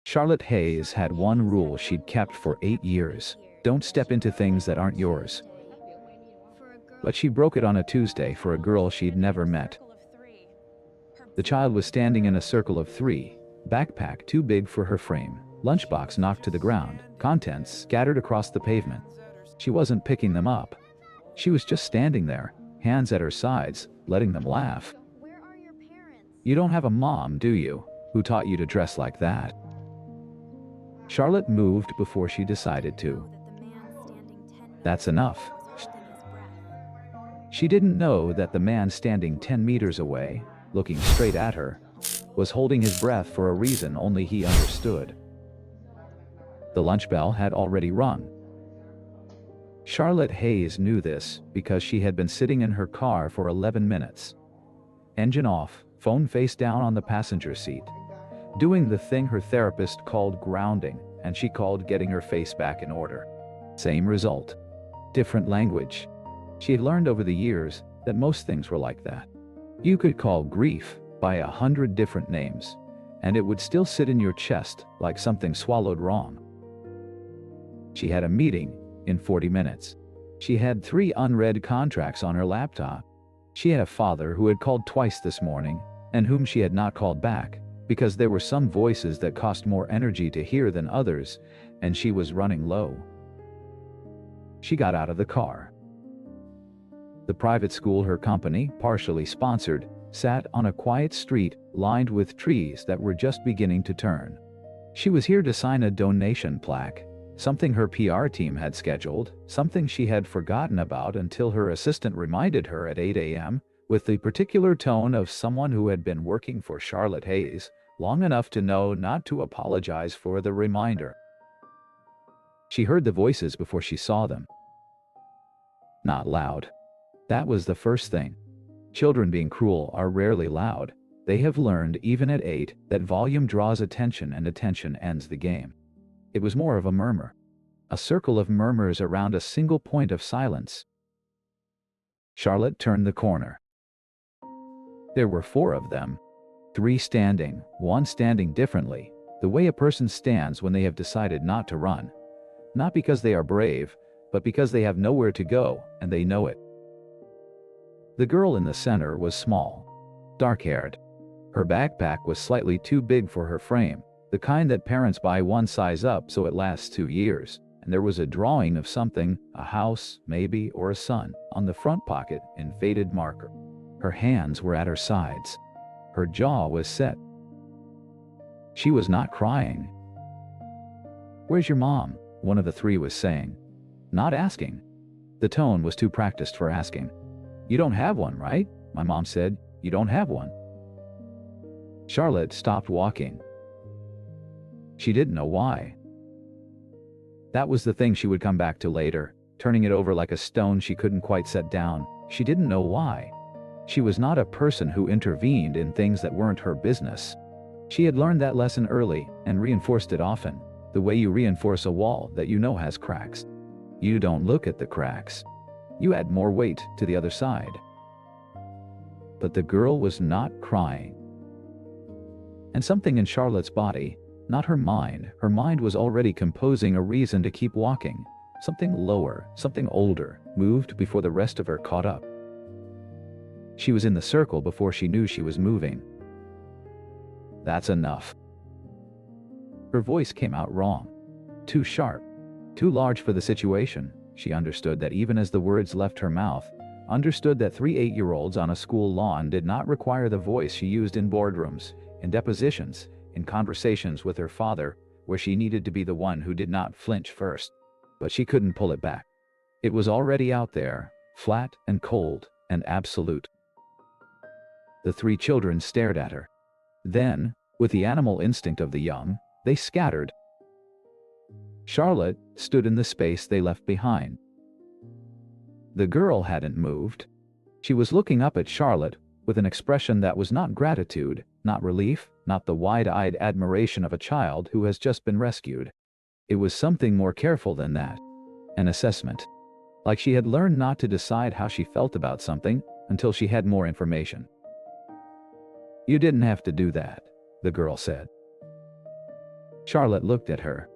Charlotte Hayes had one rule she'd kept for 8 years: don't step into things that aren't yours. But she broke it on a Tuesday for a girl she'd never met. The child was standing in a circle of 3, backpack too big for her frame, lunchbox knocked to the ground, contents scattered across the pavement. She wasn't picking them up. She was just standing there, hands at her sides, letting them laugh. "You don't have a mom, do you? Who taught you to dress like that?" Charlotte moved before she decided to. "That's enough." She didn't know that the man standing 10 meters away, looking straight at her, was holding his breath for a reason only he understood. The lunch bell had already rung. Charlotte Hayes knew this because she had been sitting in her car for 11 minutes. Engine off, phone face down on the passenger seat, doing the thing her therapist called grounding, and she called getting her face back in order. Same result. Different language. She had learned over the years that most things were like that. You could call grief by 100 different names, and it would still sit in your chest like something swallowed wrong. She had a meeting in 40 minutes. She had 3 unread contracts on her laptop. She had a father who had called twice this morning, and whom she had not called back, because there were some voices that cost more energy to hear than others, and she was running low. She got out of the car. The private school her company, partially sponsored, sat on a quiet street lined with trees that were just beginning to turn. She was here to sign a donation plaque, something her PR team had scheduled, something she had forgotten about until her assistant reminded her at 8 a.m., with the particular tone of someone who had been working for Charlotte Hayes long enough to know not to apologize for the reminder. She heard the voices before she saw them. Not loud. That was the first thing. Children being cruel are rarely loud. They have learned, even at 8, that volume draws attention and attention ends the game. It was more of a murmur. A circle of murmurs around a single point of silence. Charlotte turned the corner. There were 4 of them. 3 standing, 1 standing differently, the way a person stands when they have decided not to run. Not because they are brave, but because they have nowhere to go, and they know it. The girl in the center was small, dark-haired. Her backpack was slightly too big for her frame, the kind that parents buy 1 size up so it lasts 2 years, and there was a drawing of something, a house, maybe, or a sun, on the front pocket in faded marker. Her hands were at her sides. Her jaw was set. She was not crying. "Where's your mom?" one of the 3 was saying. Not asking. The tone was too practiced for asking. "You don't have one, right?" my mom said. "You don't have one." Charlotte stopped walking. She didn't know why. That was the thing she would come back to later, turning it over like a stone she couldn't quite set down. She didn't know why. She was not a person who intervened in things that weren't her business. She had learned that lesson early and reinforced it often, the way you reinforce a wall that you know has cracks. You don't look at the cracks. You add more weight to the other side. But the girl was not crying. And something in Charlotte's body, not her mind was already composing a reason to keep walking. Something lower, something older, moved before the rest of her caught up. She was in the circle before she knew she was moving. "That's enough." Her voice came out wrong. Too sharp. Too large for the situation. She understood that even as the words left her mouth, understood that 3 8-year-olds on a school lawn did not require the voice she used in boardrooms, in depositions, in conversations with her father, where she needed to be the one who did not flinch first. But she couldn't pull it back. It was already out there, flat and cold and absolute. The 3 children stared at her. Then, with the animal instinct of the young, they scattered. Charlotte stood in the space they left behind. The girl hadn't moved. She was looking up at Charlotte with an expression that was not gratitude, not relief, not the wide-eyed admiration of a child who has just been rescued. It was something more careful than that. An assessment. Like she had learned not to decide how she felt about something until she had more information. "You didn't have to do that," the girl said. Charlotte looked at her.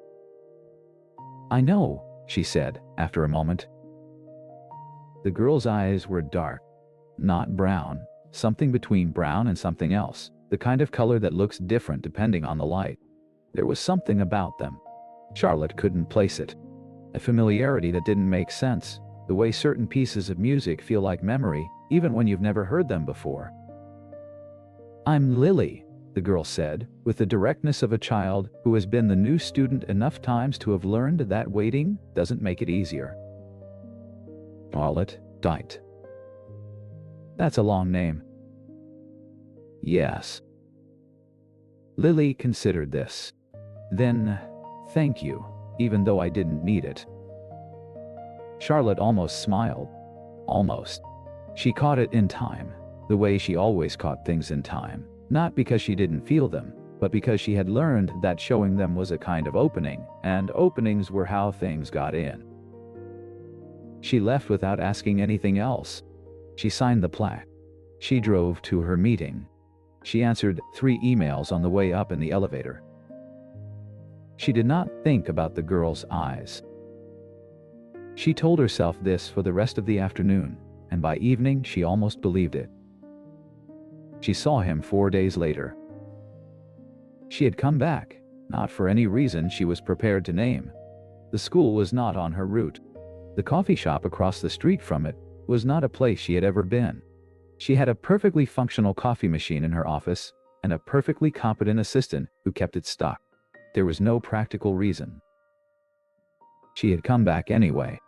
"I know," she said, after a moment. The girl's eyes were dark, not brown, something between brown and something else, the kind of color that looks different depending on the light. There was something about them. Charlotte couldn't place it. A familiarity that didn't make sense, the way certain pieces of music feel like memory, even when you've never heard them before. "I'm Lily," the girl said, with the directness of a child who has been the new student enough times to have learned that waiting doesn't make it easier. Charlotte died. "That's a long name." "Yes." Lily considered this. "Then, thank you, even though I didn't need it." Charlotte almost smiled. Almost. She caught it in time, the way she always caught things in time, not because she didn't feel them, but because she had learned that showing them was a kind of opening, and openings were how things got in. She left without asking anything else. She signed the plaque. She drove to her meeting. She answered 3 emails on the way up in the elevator. She did not think about the girl's eyes. She told herself this for the rest of the afternoon, and by evening she almost believed it. She saw him 4 days later. She had come back, not for any reason she was prepared to name. The school was not on her route. The coffee shop across the street from it was not a place she had ever been. She had a perfectly functional coffee machine in her office and a perfectly competent assistant who kept it stocked. There was no practical reason. She had come back anyway.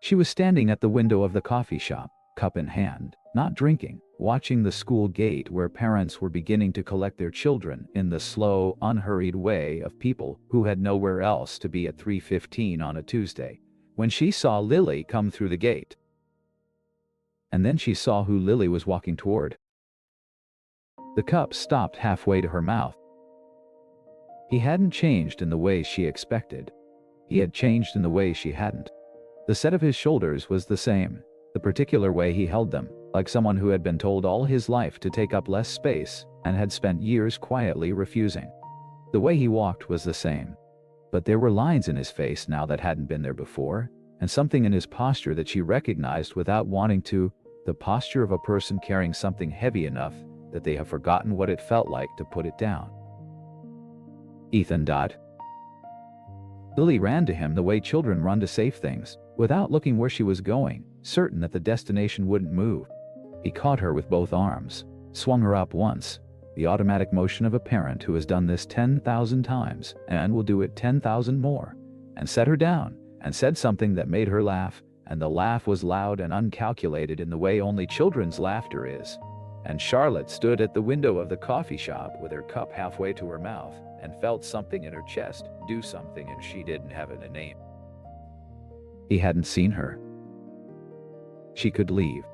She was standing at the window of the coffee shop, cup in hand, not drinking, watching the school gate where parents were beginning to collect their children in the slow, unhurried way of people who had nowhere else to be at 3:15 on a Tuesday, when she saw Lily come through the gate. And then she saw who Lily was walking toward. The cup stopped halfway to her mouth. He hadn't changed in the way she expected. He had changed in the way she hadn't. The set of his shoulders was the same, the particular way he held them, like someone who had been told all his life to take up less space and had spent years quietly refusing. The way he walked was the same. But there were lines in his face now that hadn't been there before, and something in his posture that she recognized without wanting to, the posture of a person carrying something heavy enough that they have forgotten what it felt like to put it down. "Ethan." Lily ran to him the way children run to safe things, without looking where she was going, certain that the destination wouldn't move. He caught her with both arms, swung her up once, the automatic motion of a parent who has done this 10,000 times and will do it 10,000 more, and set her down, and said something that made her laugh, and the laugh was loud and uncalculated in the way only children's laughter is. And Charlotte stood at the window of the coffee shop with her cup halfway to her mouth, and felt something in her chest do something, and she didn't have a name. He hadn't seen her. She could leave.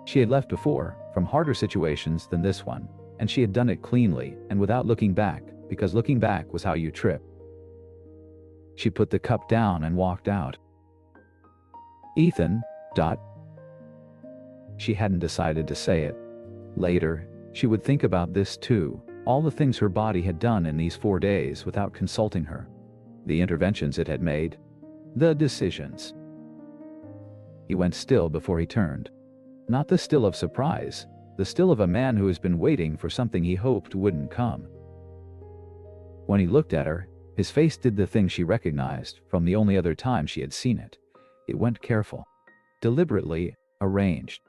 She had left before, from harder situations than this one, and she had done it cleanly and without looking back, because looking back was how you trip. She put the cup down and walked out. "Ethan." She hadn't decided to say it. Later, she would think about this too, all the things her body had done in these 4 days without consulting her. The interventions it had made. The decisions. He went still before he turned. Not the still of surprise, the still of a man who has been waiting for something he hoped wouldn't come. When he looked at her, his face did the thing she recognized from the only other time she had seen it. It went careful, deliberately arranged.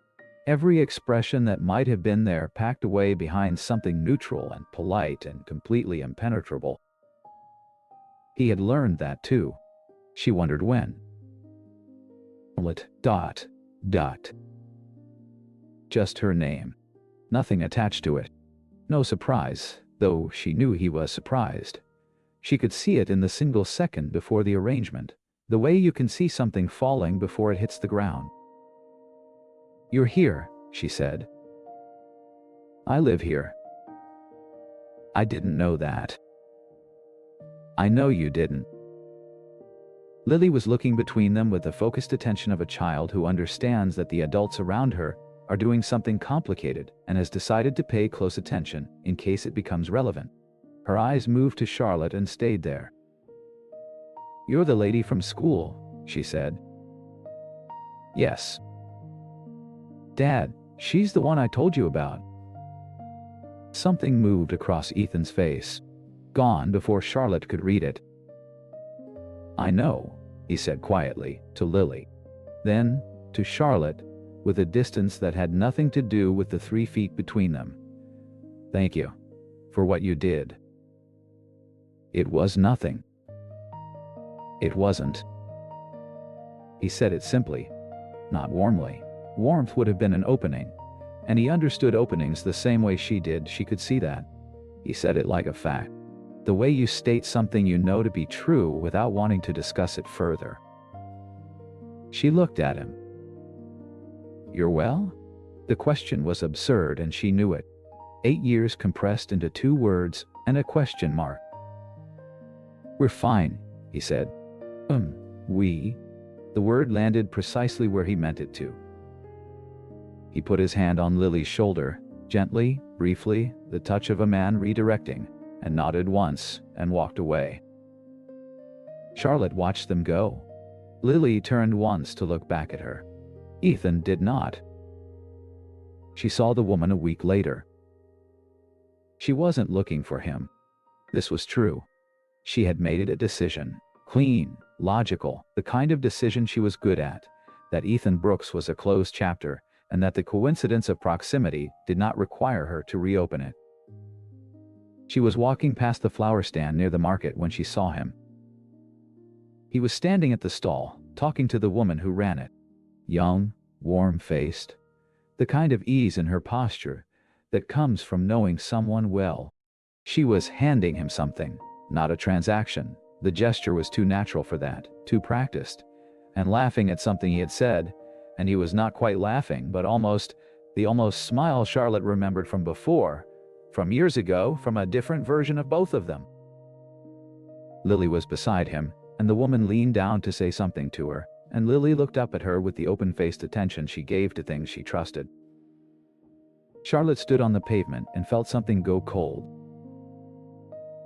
Every expression that might have been there packed away behind something neutral and polite and completely impenetrable. He had learned that too. She wondered when. Just her name. Nothing attached to it. No surprise, though she knew he was surprised. She could see it in the single second before the arrangement, the way you can see something falling before it hits the ground. "You're here," she said. "I live here." "I didn't know that." "I know you didn't." Lily was looking between them with the focused attention of a child who understands that the adults around her are doing something complicated and has decided to pay close attention in case it becomes relevant. Her eyes moved to Charlotte and stayed there. "You're the lady from school," she said. "Yes." "Dad, she's the one I told you about." Something moved across Ethan's face, gone before Charlotte could read it. "I know," he said quietly, to Lily. Then, to Charlotte, with a distance that had nothing to do with the 3 feet between them. "Thank you. For what you did." It was nothing. It wasn't. He said it simply, not warmly. Warmth would have been an opening, and he understood openings the same way she did. She could see that. He said it like a fact. The way you state something you know to be true without wanting to discuss it further. She looked at him. "You're well?" The question was absurd and she knew it. 8 years compressed into 2 words and a question mark. "We're fine," he said. We?" The word landed precisely where he meant it to. He put his hand on Lily's shoulder, gently, briefly, the touch of a man redirecting, and nodded once, and walked away. Charlotte watched them go. Lily turned once to look back at her. Ethan did not. She saw the woman a week later. She wasn't looking for him. This was true. She had made it a decision, clean, logical, the kind of decision she was good at, that Ethan Brooks was a closed chapter, and that the coincidence of proximity did not require her to reopen it. She was walking past the flower stand near the market when she saw him. He was standing at the stall, talking to the woman who ran it. Young, warm-faced, the kind of ease in her posture that comes from knowing someone well. She was handing him something, not a transaction. The gesture was too natural for that, too practiced, and laughing at something he had said, and he was not quite laughing, but the almost smile Charlotte remembered from before, from years ago, from a different version of both of them. Lily was beside him, and the woman leaned down to say something to her, and Lily looked up at her with the open-faced attention she gave to things she trusted. Charlotte stood on the pavement and felt something go cold.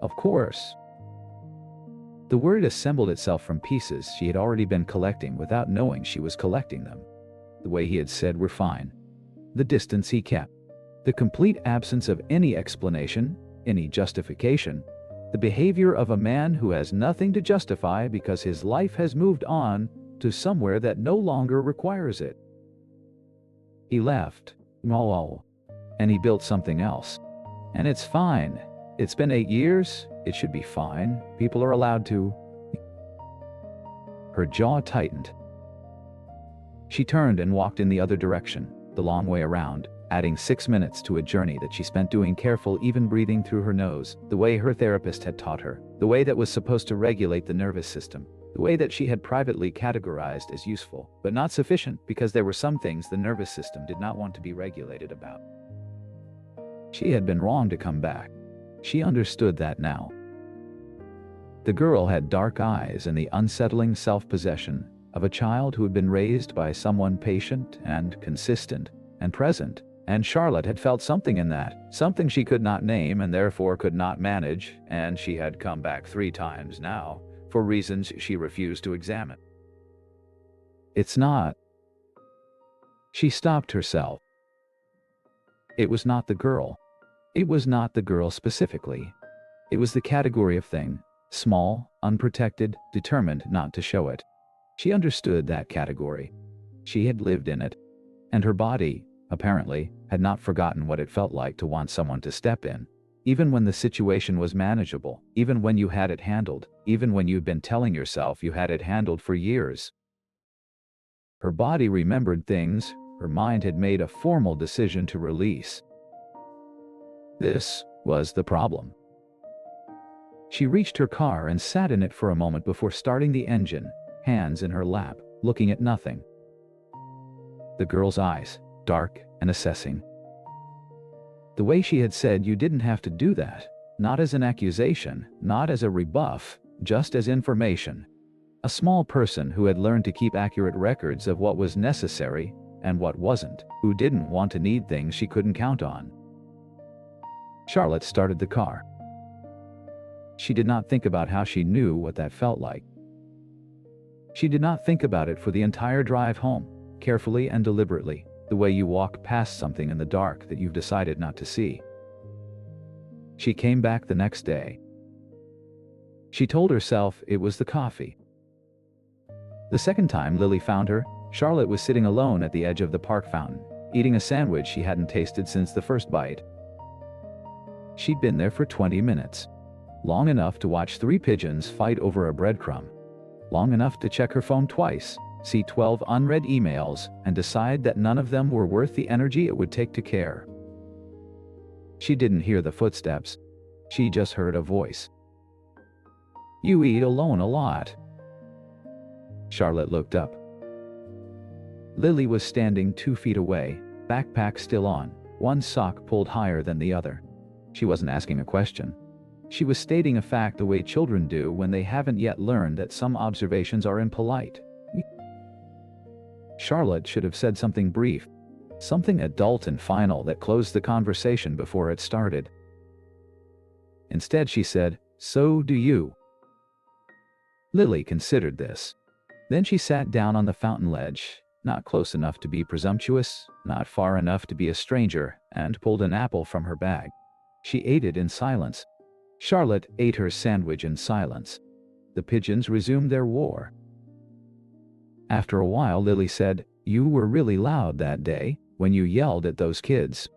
Of course. The word assembled itself from pieces she had already been collecting without knowing she was collecting them. The way he had said "we're fine." The distance he kept. The complete absence of any explanation, any justification. The behavior of a man who has nothing to justify because his life has moved on to somewhere that no longer requires it. He left. And he built something else. And it's fine. It's been 8 years. It should be fine. People are allowed to. Her jaw tightened. She turned and walked in the other direction, the long way around, adding 6 minutes to a journey that she spent doing careful, even breathing through her nose, the way her therapist had taught her, the way that was supposed to regulate the nervous system, the way that she had privately categorized as useful, but not sufficient because there were some things the nervous system did not want to be regulated about. She had been wrong to come back. She understood that now. The girl had dark eyes and the unsettling self-possession of a child who had been raised by someone patient and consistent and present, and Charlotte had felt something in that, something she could not name and therefore could not manage, and she had come back 3 times now, for reasons she refused to examine. It's not. She stopped herself. It was not the girl. It was not the girl specifically. It was the category of thing, small, unprotected, determined not to show it. She understood that category. She had lived in it. And her body, apparently, had not forgotten what it felt like to want someone to step in. Even when the situation was manageable, even when you had it handled, even when you'd been telling yourself you had it handled for years. Her body remembered things her mind had made a formal decision to release. This was the problem. She reached her car and sat in it for a moment before starting the engine, hands in her lap, looking at nothing. The girl's eyes, dark and assessing. The way she had said you didn't have to do that, not as an accusation, not as a rebuff, just as information. A small person who had learned to keep accurate records of what was necessary and what wasn't, who didn't want to need things she couldn't count on. Charlotte started the car. She did not think about how she knew what that felt like. She did not think about it for the entire drive home, carefully and deliberately, the way you walk past something in the dark that you've decided not to see. She came back the next day. She told herself it was the coffee. The second time Lily found her, Charlotte was sitting alone at the edge of the park fountain, eating a sandwich she hadn't tasted since the first bite. She'd been there for 20 minutes. Long enough to watch 3 pigeons fight over a breadcrumb. Long enough to check her phone twice, see 12 unread emails, and decide that none of them were worth the energy it would take to care. She didn't hear the footsteps. She just heard a voice. "You eat alone a lot." Charlotte looked up. Lily was standing 2 feet away, backpack still on, one sock pulled higher than the other. She wasn't asking a question. She was stating a fact the way children do when they haven't yet learned that some observations are impolite. Charlotte should have said something brief, something adult and final that closed the conversation before it started. Instead she said, "So do you." Lily considered this. Then she sat down on the fountain ledge, not close enough to be presumptuous, not far enough to be a stranger, and pulled an apple from her bag. She ate it in silence. Charlotte ate her sandwich in silence. The pigeons resumed their war. After a while Lily said, "You were really loud that day, when you yelled at those kids."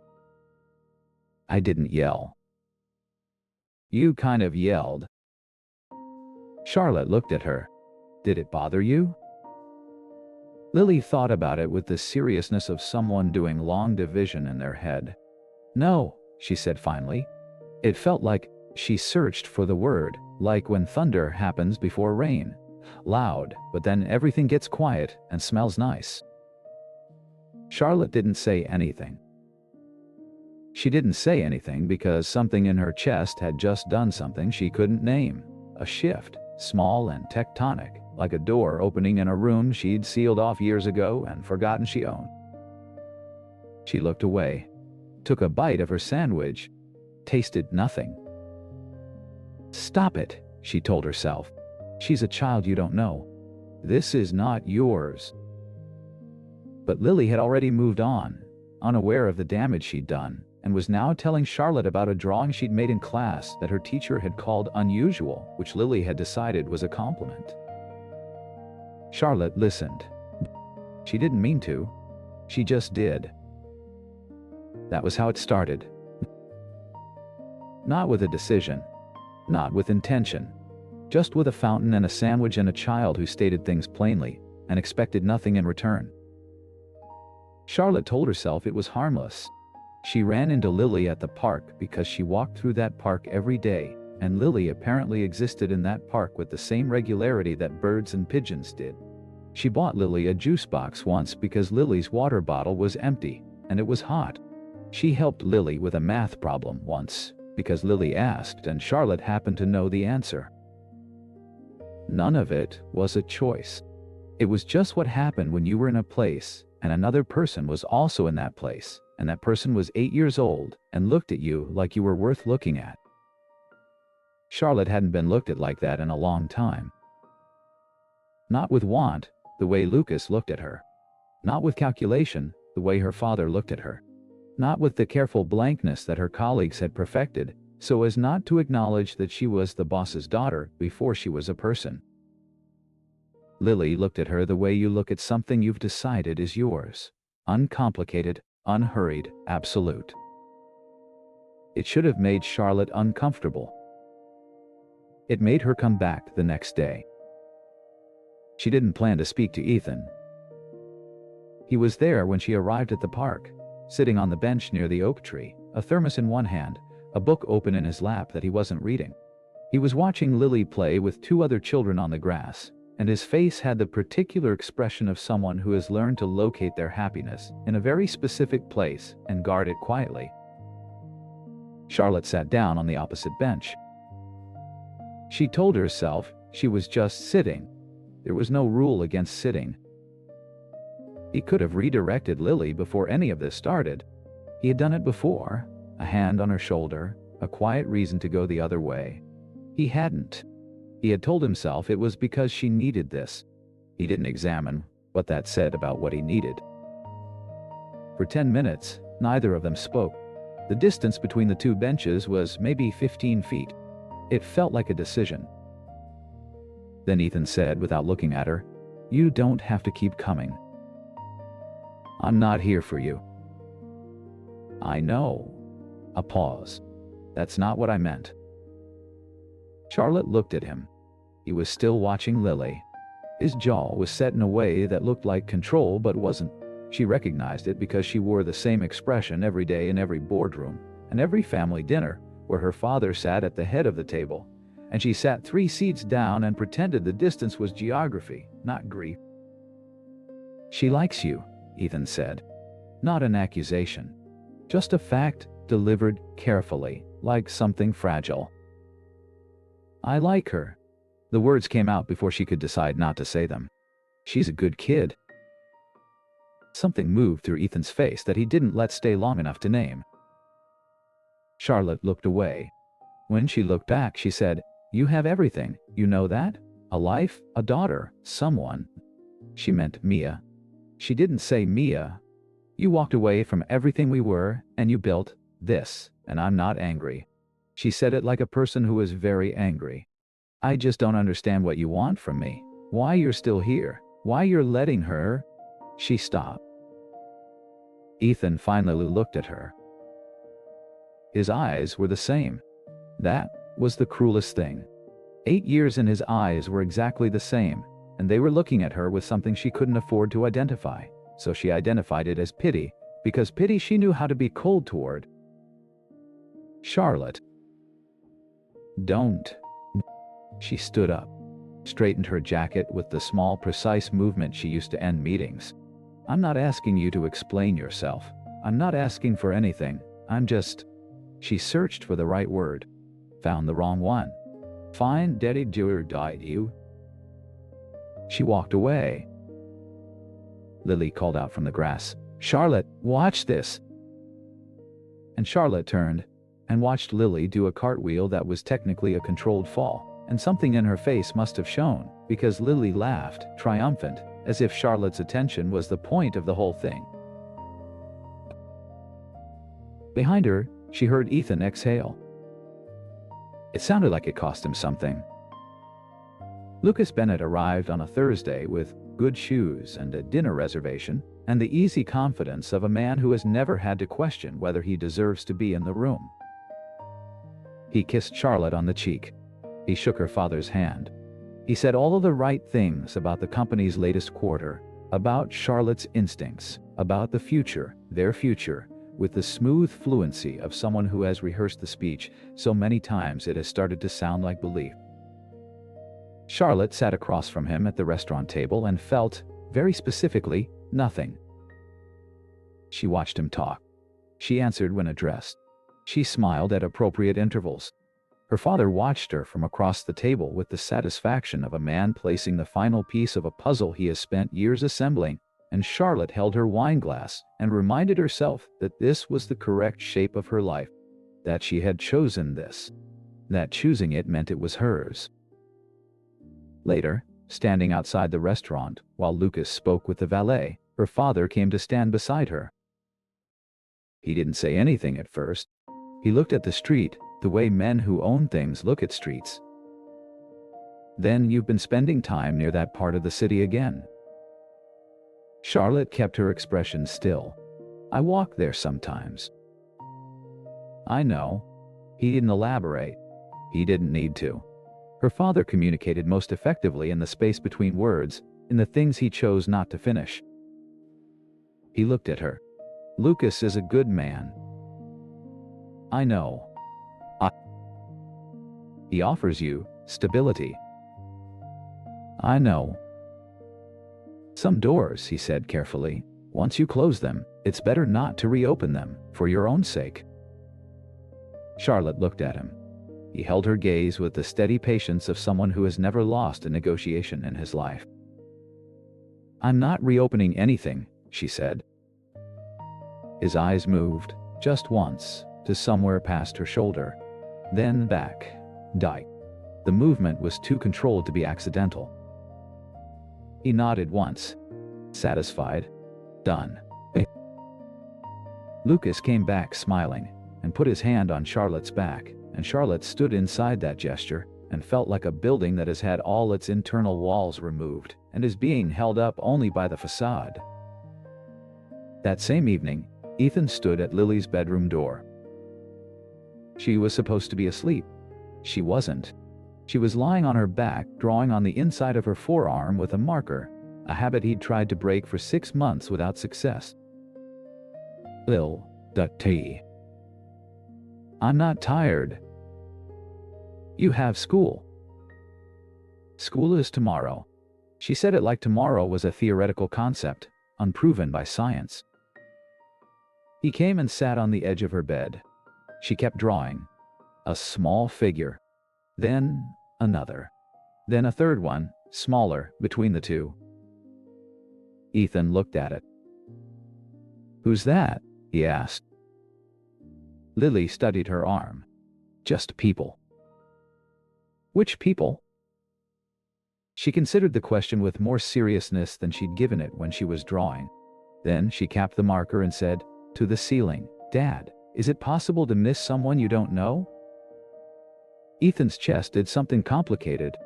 "I didn't yell." "You kind of yelled." Charlotte looked at her. "Did it bother you?" Lily thought about it with the seriousness of someone doing long division in their head. "No," she said finally. It felt like she searched for the word, like when thunder happens before rain. Loud, but then everything gets quiet and smells nice. Charlotte didn't say anything. She didn't say anything because something in her chest had just done something she couldn't name. A shift, small and tectonic, like a door opening in a room she'd sealed off years ago and forgotten she owned. She looked away, took a bite of her sandwich, tasted nothing. "Stop it," she told herself. "She's a child you don't know. This is not yours." But Lily had already moved on, unaware of the damage she'd done, and was now telling Charlotte about a drawing she'd made in class that her teacher had called unusual, which Lily had decided was a compliment. Charlotte listened. She didn't mean to. She just did. That was how it started. Not with a decision. Not with intention. Just with a fountain and a sandwich and a child who stated things plainly and expected nothing in return. Charlotte told herself it was harmless. She ran into Lily at the park because she walked through that park every day, and Lily apparently existed in that park with the same regularity that birds and pigeons did. She bought Lily a juice box once because Lily's water bottle was empty, and it was hot. She helped Lily with a math problem once, because Lily asked and Charlotte happened to know the answer. None of it was a choice. It was just what happened when you were in a place, and another person was also in that place, and that person was 8 years old, and looked at you like you were worth looking at. Charlotte hadn't been looked at like that in a long time. Not with want, the way Lucas looked at her. Not with calculation, the way her father looked at her. Not with the careful blankness that her colleagues had perfected, so as not to acknowledge that she was the boss's daughter before she was a person. Lily looked at her the way you look at something you've decided is yours. Uncomplicated, unhurried, absolute. It should have made Charlotte uncomfortable. It made her come back the next day. She didn't plan to speak to Ethan. He was there when she arrived at the park, sitting on the bench near the oak tree, a thermos in one hand, a book open in his lap that he wasn't reading. He was watching Lily play with 2 other children on the grass, and his face had the particular expression of someone who has learned to locate their happiness in a very specific place and guard it quietly. Charlotte sat down on the opposite bench. She told herself she was just sitting. There was no rule against sitting. He could have redirected Lily before any of this started. He had done it before. A hand on her shoulder, a quiet reason to go the other way. He hadn't. He had told himself it was because she needed this. He didn't examine what that said about what he needed. For 10 minutes, neither of them spoke. The distance between the two benches was maybe 15 feet. It felt like a decision. Then Ethan said, without looking at her, "You don't have to keep coming. I'm not here for you." "I know." A pause. "That's not what I meant." Charlotte looked at him. He was still watching Lily. His jaw was set in a way that looked like control but wasn't. She recognized it because she wore the same expression every day in every boardroom and every family dinner where her father sat at the head of the table, and she sat 3 seats down and pretended the distance was geography, not grief. "She likes you," Ethan said. Not an accusation. Just a fact delivered carefully, like something fragile. "I like her." The words came out before she could decide not to say them. "She's a good kid." Something moved through Ethan's face that he didn't let stay long enough to name. Charlotte looked away. When she looked back, she said, "You have everything, you know that? A life, a daughter, someone." She meant Mia. She didn't say Mia. "You walked away from everything we were, and you built this, and I'm not angry." She said it like a person who is very angry. "I just don't understand what you want from me. Why you're still here. Why you're letting her." She stopped. Ethan finally looked at her. His eyes were the same. That was the cruelest thing. 8 years and his eyes were exactly the same, and they were looking at her with something she couldn't afford to identify, so she identified it as pity, because pity she knew how to be cold toward. "Charlotte. Don't." She stood up, straightened her jacket with the small, precise movement she used to end meetings. "I'm not asking you to explain yourself. I'm not asking for anything. I'm just..." She searched for the right word. Found the wrong one. "Fine, daddy, do or die you." She walked away. Lily called out from the grass, "Charlotte, watch this." And Charlotte turned and watched Lily do a cartwheel that was technically a controlled fall, and something in her face must have shown, because Lily laughed, triumphant, as if Charlotte's attention was the point of the whole thing. Behind her, she heard Ethan exhale. It sounded like it cost him something. Lucas Bennett arrived on a Thursday with good shoes and a dinner reservation, and the easy confidence of a man who has never had to question whether he deserves to be in the room. He kissed Charlotte on the cheek. He shook her father's hand. He said all of the right things about the company's latest quarter, about Charlotte's instincts, about the future, their future, with the smooth fluency of someone who has rehearsed the speech so many times it has started to sound like belief. Charlotte sat across from him at the restaurant table and felt, very specifically, nothing. She watched him talk. She answered when addressed. She smiled at appropriate intervals. Her father watched her from across the table with the satisfaction of a man placing the final piece of a puzzle he has spent years assembling, and Charlotte held her wine glass and reminded herself that this was the correct shape of her life, that she had chosen this, that choosing it meant it was hers. Later, standing outside the restaurant while Lucas spoke with the valet, her father came to stand beside her. He didn't say anything at first. He looked at the street, the way men who own things look at streets. "Then you've been spending time near that part of the city again." Charlotte kept her expression still. "I walk there sometimes." "I know." He didn't elaborate. He didn't need to. Her father communicated most effectively in the space between words, in the things he chose not to finish. He looked at her. "Lucas is a good man." "I know. He offers you stability." "I know." "Some doors," he said carefully, "once you close them, it's better not to reopen them, for your own sake." Charlotte looked at him. He held her gaze with the steady patience of someone who has never lost a negotiation in his life. "I'm not reopening anything," she said. His eyes moved, just once, to somewhere past her shoulder. Then back. Dyke. The movement was too controlled to be accidental. He nodded once. Satisfied. Done. Lucas came back smiling and put his hand on Charlotte's back, and Charlotte stood inside that gesture and felt like a building that has had all its internal walls removed and is being held up only by the facade. That same evening, Ethan stood at Lily's bedroom door. She was supposed to be asleep. She wasn't. She was lying on her back, drawing on the inside of her forearm with a marker, a habit he'd tried to break for 6 months without success. T. I'm not tired. You have school. School is tomorrow. She said it like tomorrow was a theoretical concept, unproven by science. He came and sat on the edge of her bed. She kept drawing. A small figure. Then another. Then a third one, smaller, between the two. Ethan looked at it. Who's that? He asked. Lily studied her arm. Just people. Which people? She considered the question with more seriousness than she'd given it when she was drawing. Then she capped the marker and said, to the ceiling, Dad, is it possible to miss someone you don't know? Ethan's chest did something complicated.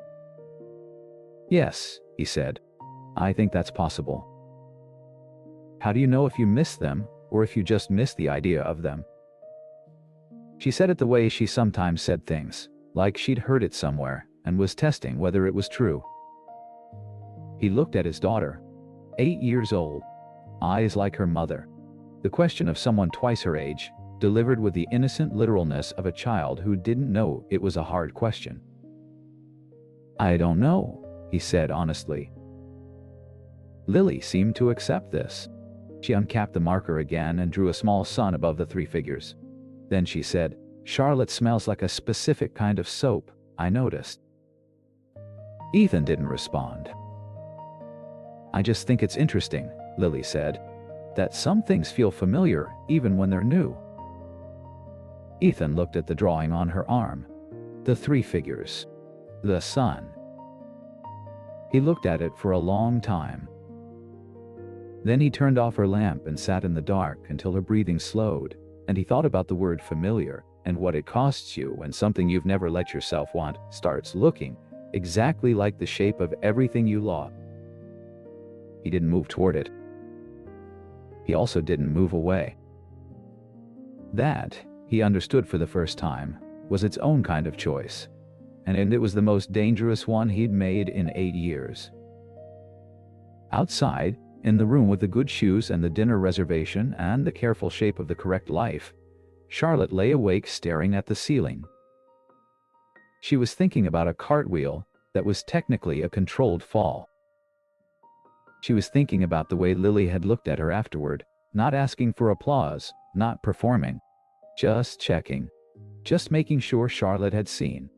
Yes, he said. I think that's possible. How do you know if you miss them, or if you just miss the idea of them? She said it the way she sometimes said things, like she'd heard it somewhere and was testing whether it was true. He looked at his daughter, 8 years old, eyes like her mother. The question of someone twice her age, delivered with the innocent literalness of a child who didn't know it was a hard question. I don't know, he said honestly. Lily seemed to accept this. She uncapped the marker again and drew a small sun above the 3 figures. Then she said, Charlotte smells like a specific kind of soap, I noticed. Ethan didn't respond. I just think it's interesting, Lily said, that some things feel familiar even when they're new. Ethan looked at the drawing on her arm. The 3 figures. The sun. He looked at it for a long time. Then he turned off her lamp and sat in the dark until her breathing slowed, and he thought about the word familiar and what it costs you when something you've never let yourself want starts looking exactly like the shape of everything you love. He didn't move toward it. He also didn't move away. That, he understood for the first time, was its own kind of choice, and it was the most dangerous one he'd made in 8 years. Outside, in the room with the good shoes and the dinner reservation and the careful shape of the correct life, Charlotte lay awake staring at the ceiling. She was thinking about a cartwheel that was technically a controlled fall. She was thinking about the way Lily had looked at her afterward, not asking for applause, not performing, just checking, just making sure Charlotte had seen.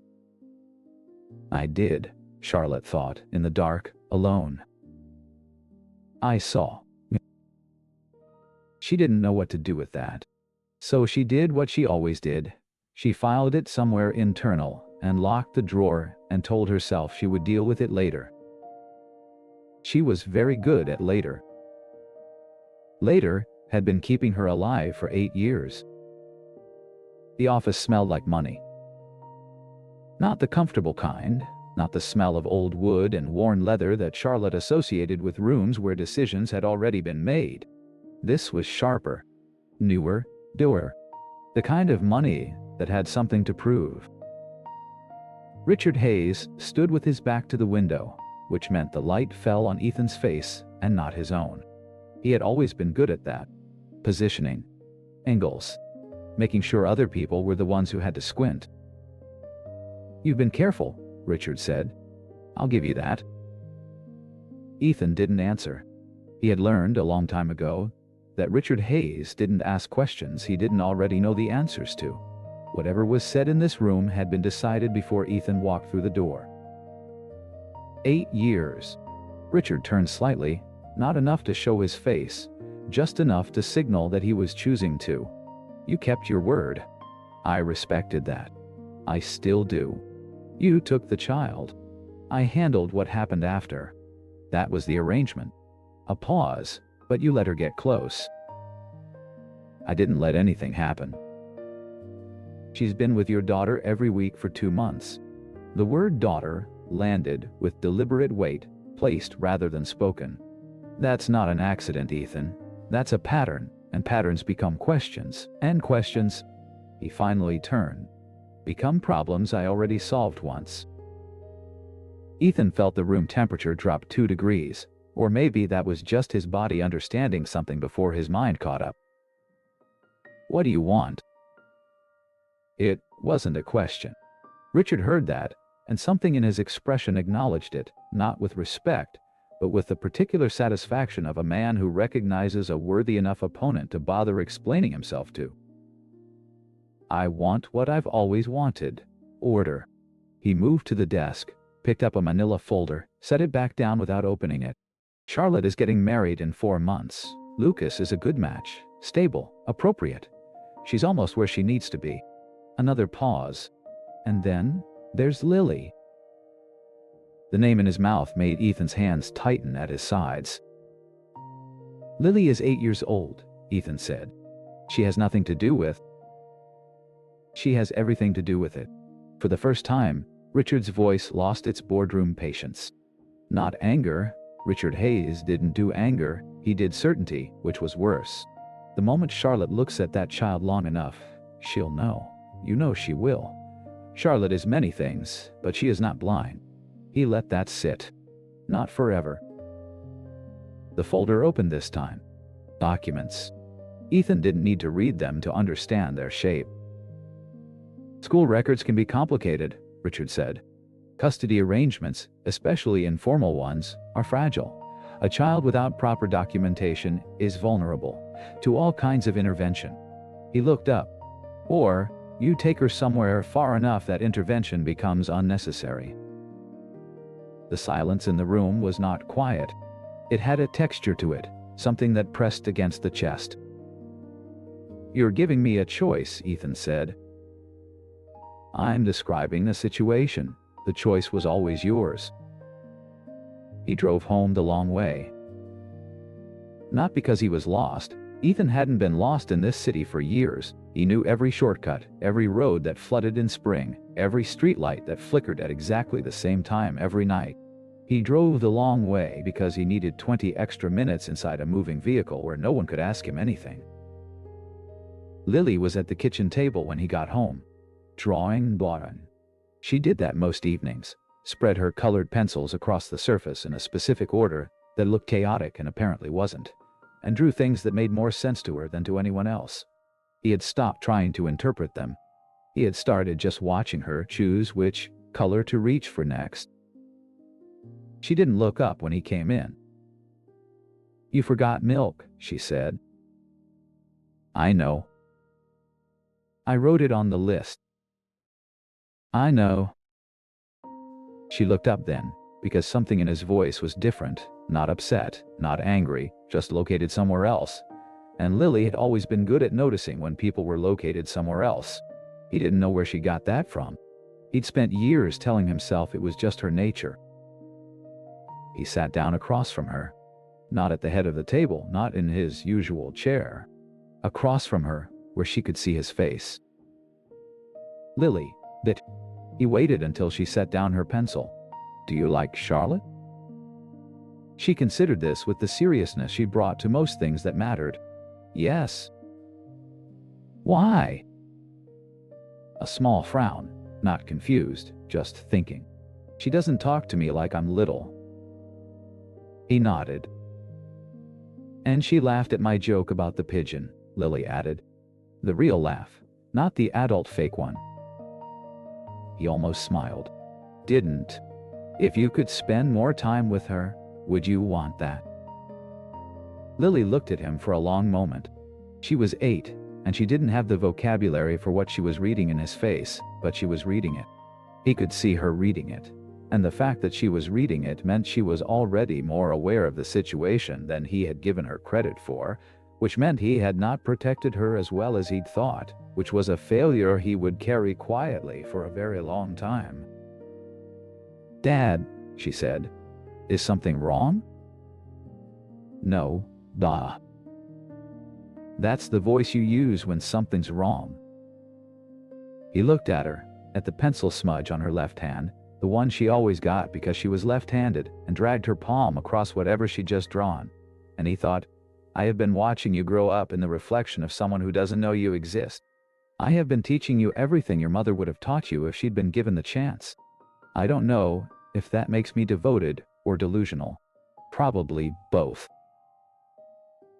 I did, Charlotte thought, in the dark, alone. I saw. She didn't know what to do with that. So she did what she always did. She filed it somewhere internal and locked the drawer and told herself she would deal with it later. She was very good at later. Later had been keeping her alive for 8 years. The office smelled like money. Not the comfortable kind, not the smell of old wood and worn leather that Charlotte associated with rooms where decisions had already been made. This was sharper, newer, doer, the kind of money that had something to prove. Richard Hayes stood with his back to the window, which meant the light fell on Ethan's face and not his own. He had always been good at that. Positioning. Angles. Making sure other people were the ones who had to squint. You've been careful, Richard said. I'll give you that. Ethan didn't answer. He had learned a long time ago that Richard Hayes didn't ask questions he didn't already know the answers to. Whatever was said in this room had been decided before Ethan walked through the door. 8 years. Richard turned slightly, not enough to show his face, just enough to signal that he was choosing to. You kept your word. I respected that. I still do. You took the child. I handled what happened after. That was the arrangement. A pause, but you let her get close. I didn't let anything happen. She's been with your daughter every week for 2 months. The word daughter landed with deliberate weight, placed rather than spoken. That's not an accident, Ethan. That's a pattern, and patterns become questions, and questions, he finally turned, become problems I already solved once. Ethan felt the room temperature drop 2 degrees, or maybe that was just his body understanding something before his mind caught up. What do you want? It wasn't a question. Richard heard that, and something in his expression acknowledged it, not with respect, but with the particular satisfaction of a man who recognizes a worthy enough opponent to bother explaining himself to. I want what I've always wanted. Order. He moved to the desk, picked up a manila folder, set it back down without opening it. Charlotte is getting married in 4 months. Lucas is a good match, stable, appropriate. She's almost where she needs to be. Another pause. And then, there's Lily. The name in his mouth made Ethan's hands tighten at his sides. Lily is 8 years old, Ethan said. She has nothing to do with. She has everything to do with it. For the first time, Richard's voice lost its boardroom patience. Not anger. Richard Hayes didn't do anger, he did certainty, which was worse. The moment Charlotte looks at that child long enough, she'll know. You know she will. Charlotte is many things, but she is not blind. He let that sit. Not forever. The folder opened this time. Documents. Ethan didn't need to read them to understand their shape. School records can be complicated, Richard said. Custody arrangements, especially informal ones, are fragile. A child without proper documentation is vulnerable to all kinds of intervention. He looked up. Or, you take her somewhere far enough that intervention becomes unnecessary. The silence in the room was not quiet. It had a texture to it, something that pressed against the chest. You're giving me a choice, Ethan said. I'm describing the situation. The choice was always yours. He drove home the long way. Not because he was lost. Ethan hadn't been lost in this city for years. He knew every shortcut, every road that flooded in spring, every streetlight that flickered at exactly the same time every night. He drove the long way because he needed 20 extra minutes inside a moving vehicle where no one could ask him anything. Lily was at the kitchen table when he got home, drawing button. She did that most evenings, spread her colored pencils across the surface in a specific order that looked chaotic and apparently wasn't, and drew things that made more sense to her than to anyone else. He had stopped trying to interpret them. He had started just watching her choose which color to reach for next. She didn't look up when he came in. You forgot milk, she said. I know. I wrote it on the list. I know. She looked up then, because something in his voice was different, not upset, not angry, just located somewhere else. And Lily had always been good at noticing when people were located somewhere else. He didn't know where she got that from. He'd spent years telling himself it was just her nature. He sat down across from her. Not at the head of the table, not in his usual chair. Across from her, where she could see his face. Lily, that. He waited until she set down her pencil. Do you like Charlotte? She considered this with the seriousness she brought to most things that mattered. Yes. Why? A small frown, not confused, just thinking. She doesn't talk to me like I'm little. He nodded. And she laughed at my joke about the pigeon, Lily added. The real laugh, not the adult fake one. He almost smiled. Didn't. If you could spend more time with her, would you want that? Lily looked at him for a long moment. She was 8, and she didn't have the vocabulary for what she was reading in his face, but she was reading it. He could see her reading it. And the fact that she was reading it meant she was already more aware of the situation than he had given her credit for, which meant he had not protected her as well as he'd thought, which was a failure he would carry quietly for a very long time. "Dad," she said, "is something wrong?" "No, duh. That's the voice you use when something's wrong." He looked at her, at the pencil smudge on her left hand, the one she always got because she was left-handed, and dragged her palm across whatever she'd just drawn. And he thought, "I have been watching you grow up in the reflection of someone who doesn't know you exist. I have been teaching you everything your mother would have taught you if she'd been given the chance. I don't know if that makes me devoted or delusional. Probably both."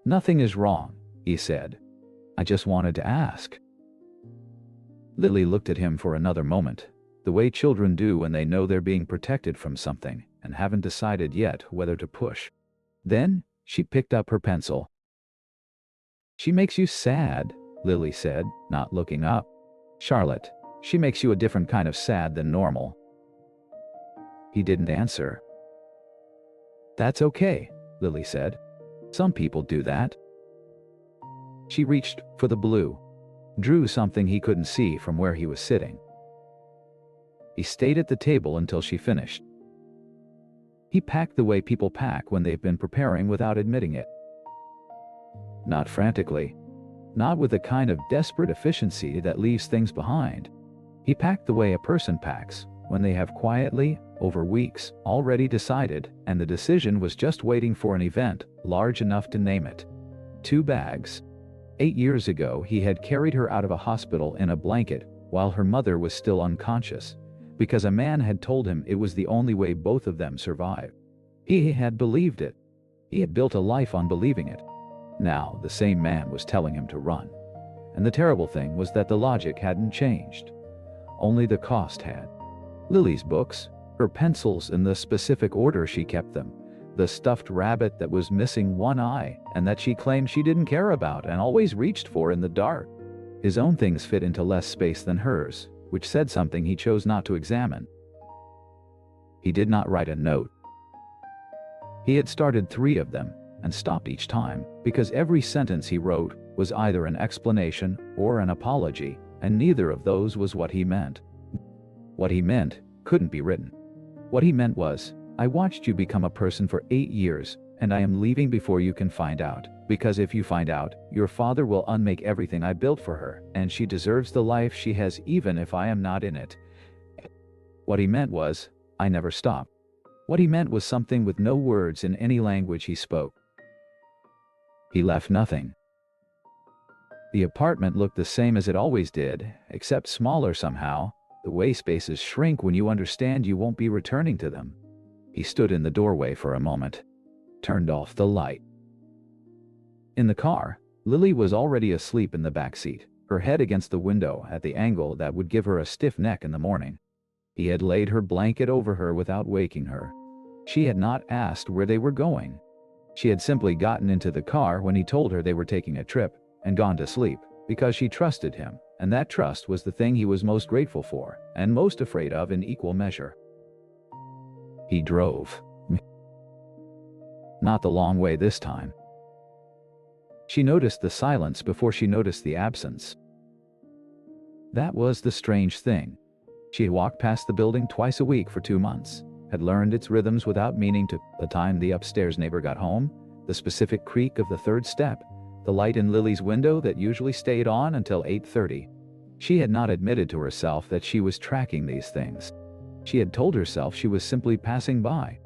"Nothing is wrong," he said. "I just wanted to ask." Lily looked at him for another moment, the way children do when they know they're being protected from something and haven't decided yet whether to push. Then she picked up her pencil. "She makes you sad," Lily said, not looking up. "Charlotte, she makes you a different kind of sad than normal." He didn't answer. "That's okay," Lily said. "Some people do that." She reached for the blue, drew something he couldn't see from where he was sitting. He stayed at the table until she finished. He packed the way people pack when they've been preparing without admitting it. Not frantically, not with the kind of desperate efficiency that leaves things behind. He packed the way a person packs when they have quietly, over weeks, already decided, and the decision was just waiting for an event large enough to name it. 2 bags. 8 years ago he had carried her out of a hospital in a blanket while her mother was still unconscious, because a man had told him it was the only way both of them survived. He had believed it. He had built a life on believing it. Now the same man was telling him to run. And the terrible thing was that the logic hadn't changed. Only the cost had. Lily's books, her pencils in the specific order she kept them, the stuffed rabbit that was missing one eye and that she claimed she didn't care about and always reached for in the dark. His own things fit into less space than hers, which said something he chose not to examine. He did not write a note. He had started 3 of them and stopped each time because every sentence he wrote was either an explanation or an apology, and neither of those was what he meant. What he meant couldn't be written. What he meant was, "I watched you become a person for 8 years, and I am leaving before you can find out, because if you find out, your father will unmake everything I built for her, and she deserves the life she has even if I am not in it." What he meant was, "I never stopped." What he meant was something with no words in any language he spoke. He left nothing. The apartment looked the same as it always did, except smaller somehow. The way spaces shrink when you understand you won't be returning to them. He stood in the doorway for a moment, turned off the light. In the car, Lily was already asleep in the back seat, her head against the window at the angle that would give her a stiff neck in the morning. He had laid her blanket over her without waking her. She had not asked where they were going. She had simply gotten into the car when he told her they were taking a trip, and gone to sleep, because she trusted him, and that trust was the thing he was most grateful for, and most afraid of in equal measure. He drove. Not the long way this time. She noticed the silence before she noticed the absence. That was the strange thing. She had walked past the building twice a week for 2 months, had learned its rhythms without meaning to. The time the upstairs neighbor got home, the specific creak of the 3rd step, the light in Lily's window that usually stayed on until 8:30. She had not admitted to herself that she was tracking these things. She had told herself she was simply passing by.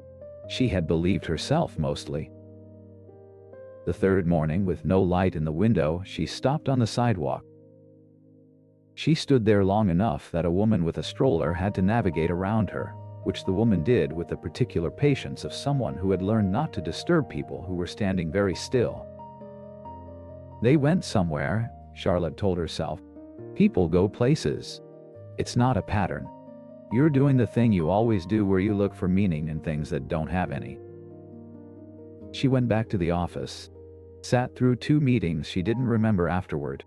She had believed herself mostly. The 3rd morning, with no light in the window, she stopped on the sidewalk. She stood there long enough that a woman with a stroller had to navigate around her, which the woman did with the particular patience of someone who had learned not to disturb people who were standing very still. They went somewhere, Charlotte told herself. People go places. It's not a pattern. You're doing the thing you always do where you look for meaning in things that don't have any. She went back to the office, sat through 2 meetings she didn't remember afterward,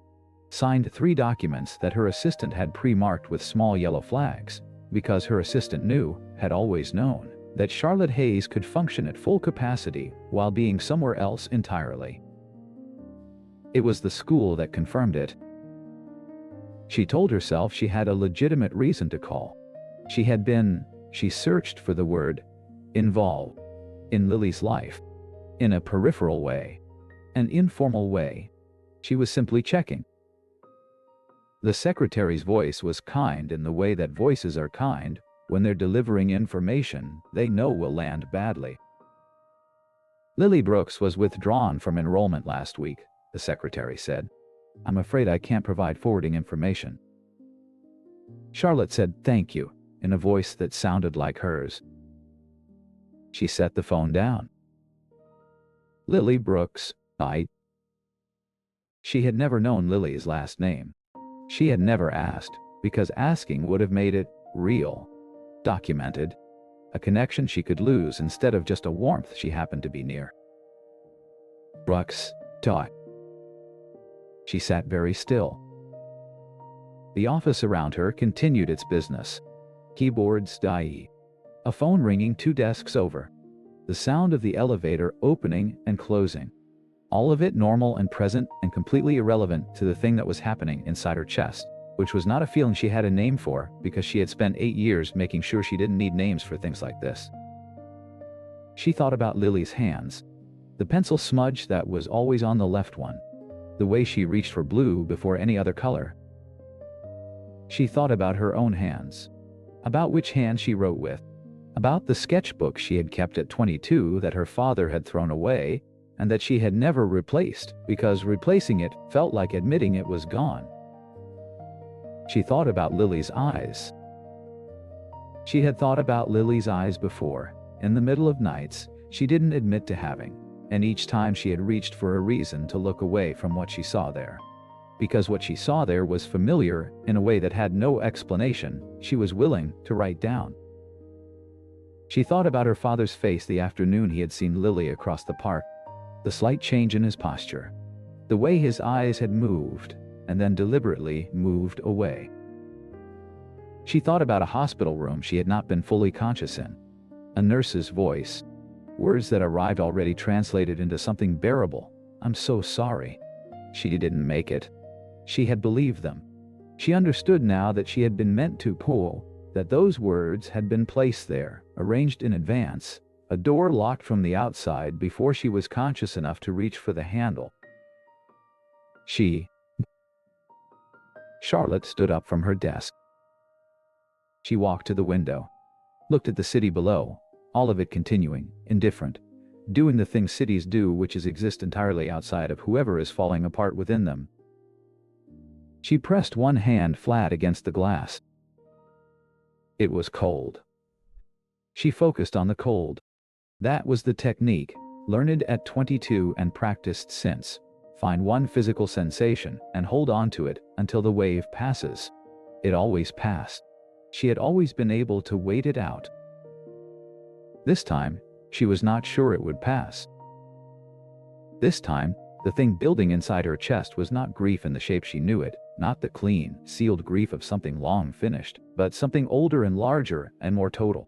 signed 3 documents that her assistant had pre-marked with small yellow flags, because her assistant had always known, that Charlotte Hayes could function at full capacity while being somewhere else entirely. It was the school that confirmed it. She told herself she had a legitimate reason to call. She had been She searched for the word involve in Lily's life, in a peripheral way, an informal way. She was simply checking. The secretary's voice was kind in the way that voices are kind when they're delivering information they know will land badly. Lily Brooks was withdrawn from enrollment last week, the secretary said. I'm afraid I can't provide forwarding information. Charlotte said thank you in a voice that sounded like hers. She set the phone down. Lily Brooks, She had never known Lily's last name. She had never asked, because asking would have made it real, documented, a connection she could lose instead of just a warmth she happened to be near. Brooks, She sat very still. The office around her continued its business. Keyboards, a phone ringing 2 desks over. The sound of the elevator opening and closing. All of it normal and present and completely irrelevant to the thing that was happening inside her chest, which was not a feeling she had a name for because she had spent 8 years making sure she didn't need names for things like this. She thought about Lily's hands, the pencil smudge that was always on the left one, the way she reached for blue before any other color. She thought about her own hands, about which hand she wrote with, about the sketchbook she had kept at 22 that her father had thrown away and that she had never replaced because replacing it felt like admitting it was gone. She thought about Lily's eyes. She had thought about Lily's eyes before, in the middle of nights she didn't admit to having, and each time she had reached for a reason to look away from what she saw there. Because what she saw there was familiar in a way that had no explanation, she was willing to write down. She thought about her father's face the afternoon he had seen Lily across the park, the slight change in his posture, the way his eyes had moved and then deliberately moved away. She thought about a hospital room she had not been fully conscious in, a nurse's voice, words that arrived already translated into something bearable. I'm so sorry. She didn't make it. She had believed them. She understood now that she had been meant to pull, that those words had been placed there, arranged in advance, a door locked from the outside before she was conscious enough to reach for the handle. Charlotte stood up from her desk. She walked to the window, looked at the city below, all of it continuing, indifferent, doing the things cities do, which is exist entirely outside of whoever is falling apart within them. She pressed one hand flat against the glass. It was cold. She focused on the cold. That was the technique, learned at 22 and practiced since. Find one physical sensation and hold on to it until the wave passes. It always passed. She had always been able to wait it out. This time, she was not sure it would pass. This time, the thing building inside her chest was not grief in the shape she knew it, not the clean, sealed grief of something long finished, but something older and larger and more total.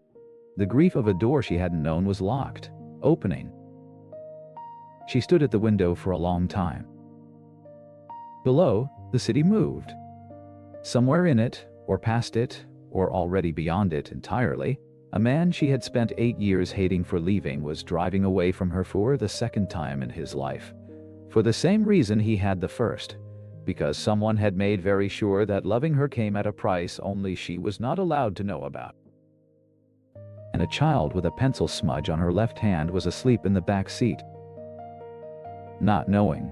The grief of a door she hadn't known was locked, opening. She stood at the window for a long time. Below, the city moved. Somewhere in it, or past it, or already beyond it entirely, a man she had spent 8 years hating for leaving was driving away from her for the second time in his life. For the same reason he had the first. Because someone had made very sure that loving her came at a price only she was not allowed to know about. And a child with a pencil smudge on her left hand was asleep in the back seat. Not knowing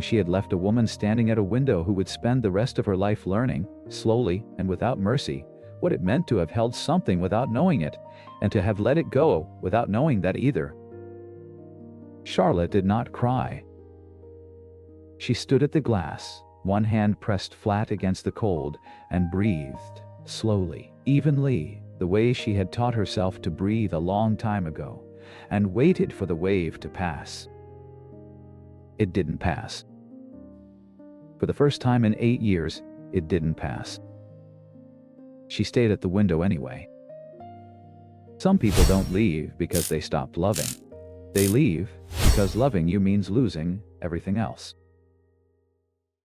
she had left a woman standing at a window who would spend the rest of her life learning, slowly and without mercy, what it meant to have held something without knowing it, and to have let it go without knowing that either. Charlotte did not cry. She stood at the glass, one hand pressed flat against the cold, and breathed, slowly, evenly, the way she had taught herself to breathe a long time ago, and waited for the wave to pass. It didn't pass. For the first time in 8 years, it didn't pass. She stayed at the window anyway. Some people don't leave because they stopped loving. They leave because loving you means losing everything else.